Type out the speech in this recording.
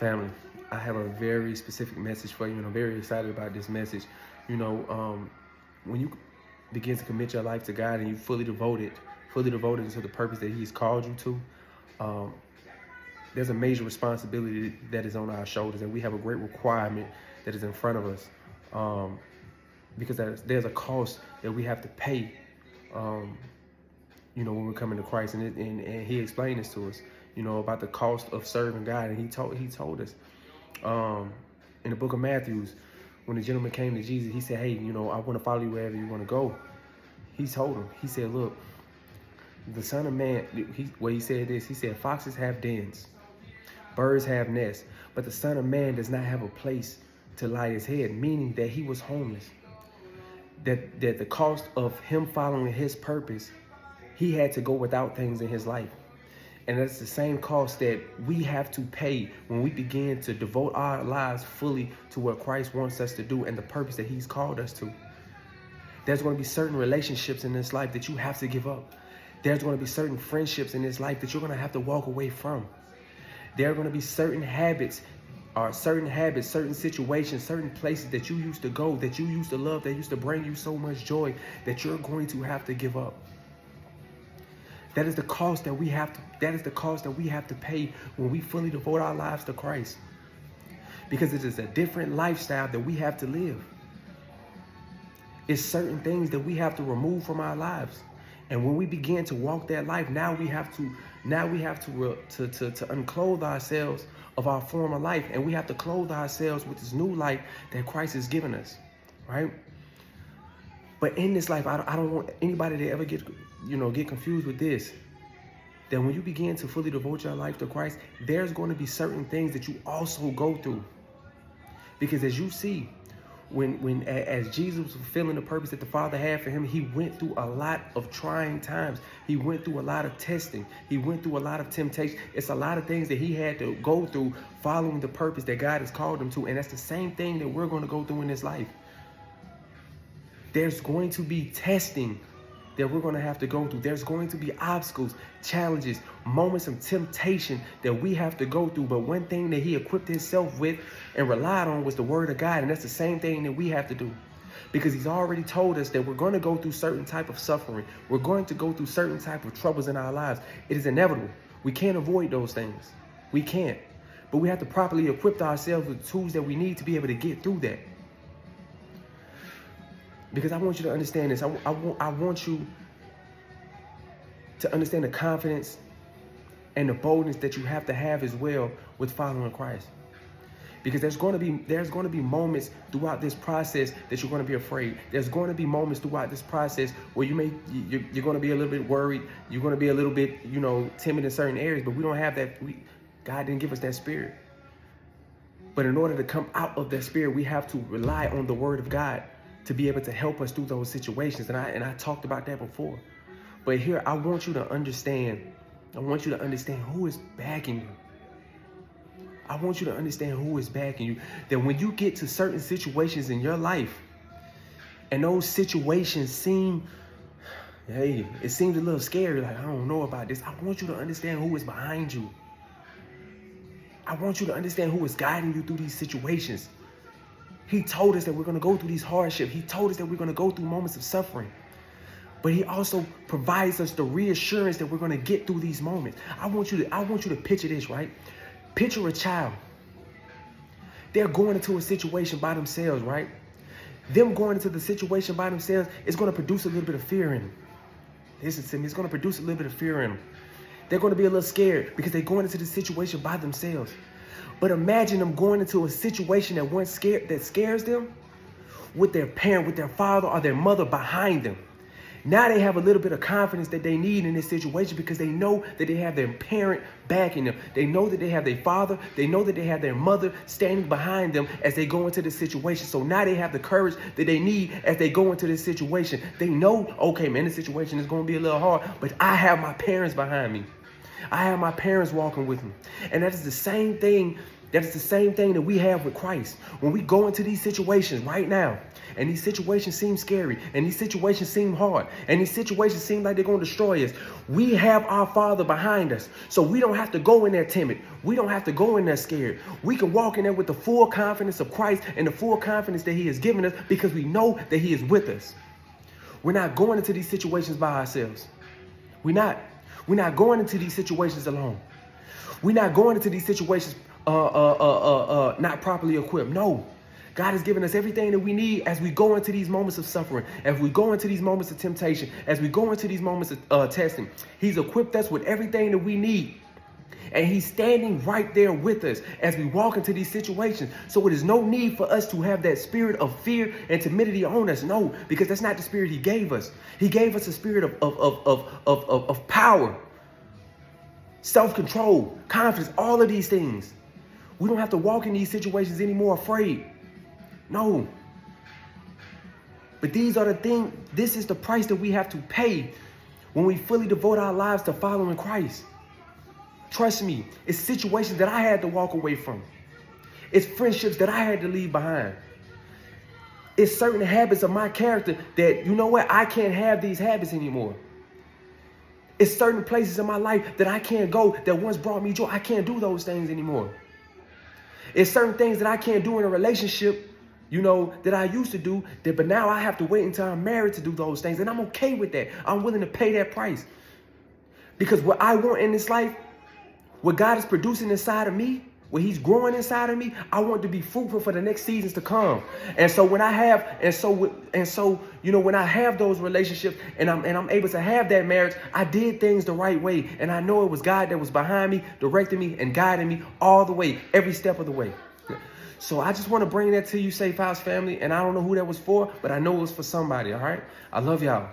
Family, I have a very specific message for you, and I'm very excited about this message. When you begin to commit your life to God and you fully devoted into the purpose that He's called you to, um, there's a major responsibility that is on our shoulders, and we have a great requirement that is in front of us, because there's a cost that we have to pay. When we're coming to Christ, and He explained this to us, about the cost of serving God, and He told us, in the book of Matthew, when the gentleman came to Jesus, he said, "Hey, I want to follow you wherever you want to go." He told him, he said, "Look, the Son of Man," he said this, he said, "Foxes have dens, birds have nests, but the Son of Man does not have a place to lie his head," meaning that he was homeless. That the cost of him following his purpose, he had to go without things in his life. And that's the same cost that we have to pay when we begin to devote our lives fully to what Christ wants us to do and the purpose that He's called us to. There's going to be certain relationships in this life that you have to give up. There's going to be certain friendships in this life that you're going to have to walk away from. There are going to be certain habits, certain situations, certain places that you used to go, that you used to love, that used to bring you so much joy, that you're going to have to give up. That is the cost that we have to pay when we fully devote our lives to Christ. Because it is a different lifestyle that we have to live. It's certain things that we have to remove from our lives. And when we begin to walk that life, now we have to unclothe ourselves of our former life, and we have to clothe ourselves with this new life that Christ has given us, right? But in this life, I don't want anybody to ever get confused with this. That when you begin to fully devote your life to Christ, there's going to be certain things that you also go through. Because as you see, as Jesus was fulfilling the purpose that the Father had for him, he went through a lot of trying times. He went through a lot of testing. He went through a lot of temptation. It's a lot of things that he had to go through following the purpose that God has called him to. And that's the same thing that we're going to go through in this life. There's going to be testing that we're going to have to go through. There's going to be obstacles, challenges, moments of temptation that we have to go through. But one thing that he equipped himself with and relied on was the word of God. And that's the same thing that we have to do. Because he's already told us that we're going to go through certain type of suffering. We're going to go through certain type of troubles in our lives. It is inevitable. We can't avoid those things. We can't. But we have to properly equip ourselves with the tools that we need to be able to get through that. Because I want you to understand this. I want you to understand the confidence and the boldness that you have to have as well with following Christ. Because there's going to be moments throughout this process that you're going to be afraid. There's going to be moments throughout this process where you're going to be a little bit worried. You're going to be a little bit, timid in certain areas. But we don't have that. God didn't give us that spirit. But in order to come out of that spirit, we have to rely on the word of God to be able to help us through those situations. And I talked about that before. But here, I want you to understand who is backing you. I want you to understand who is backing you. That when you get to certain situations in your life, and those situations seems a little scary, like, I don't know about this. I want you to understand who is behind you. I want you to understand who is guiding you through these situations. He told us that we're going to go through these hardships. He told us that we're going to go through moments of suffering. But he also provides us the reassurance that we're going to get through these moments. I want you to picture this, right? Picture a child. They're going into a situation by themselves, right? Them going into the situation by themselves is going to produce a little bit of fear in them. Listen to me. It's going to produce a little bit of fear in them. They're going to be a little scared because they're going into the situation by themselves. But imagine them going into a situation that scares them with their parent, with their father or their mother behind them. Now they have a little bit of confidence that they need in this situation because they know that they have their parent backing them. They know that they have their father. They know that they have their mother standing behind them as they go into this situation. So now they have the courage that they need as they go into this situation. They know, okay, man, this situation is going to be a little hard, but I have my parents behind me. I have my parents walking with me. And that is the same thing. That is the same thing that we have with Christ. When we go into these situations right now, and these situations seem scary, and these situations seem hard, and these situations seem like they're going to destroy us, we have our Father behind us. So we don't have to go in there timid. We don't have to go in there scared. We can walk in there with the full confidence of Christ and the full confidence that he has given us, because we know that he is with us. We're not going into these situations by ourselves. We're not going into these situations alone. We're not going into these situations not properly equipped. No. God has given us everything that we need as we go into these moments of suffering, as we go into these moments of temptation, as we go into these moments of testing. He's equipped us with everything that we need. And he's standing right there with us as we walk into these situations. So it is no need for us to have that spirit of fear and timidity on us. No, because that's not the spirit he gave us. He gave us a spirit of power, self-control, confidence, all of these things. We don't have to walk in these situations anymore afraid. No. But these are the things, this is the price that we have to pay when we fully devote our lives to following Christ. Trust me, it's situations that I had to walk away from. It's friendships that I had to leave behind. It's certain habits of my character that, you know what, I can't have these habits anymore. It's certain places in my life that I can't go that once brought me joy. I can't do those things anymore. It's certain things that I can't do in a relationship, you know, that I used to do, but now I have to wait until I'm married to do those things. And I'm okay with that. I'm willing to pay that price. Because what I want in this life, what God is producing inside of me, what he's growing inside of me, I want to be fruitful for the next seasons to come. And so when I have, when I have those relationships and I'm able to have that marriage, I did things the right way. And I know it was God that was behind me, directing me and guiding me all the way, every step of the way. So I just want to bring that to you, Safe House family. And I don't know who that was for, but I know it was for somebody. All right. I love y'all.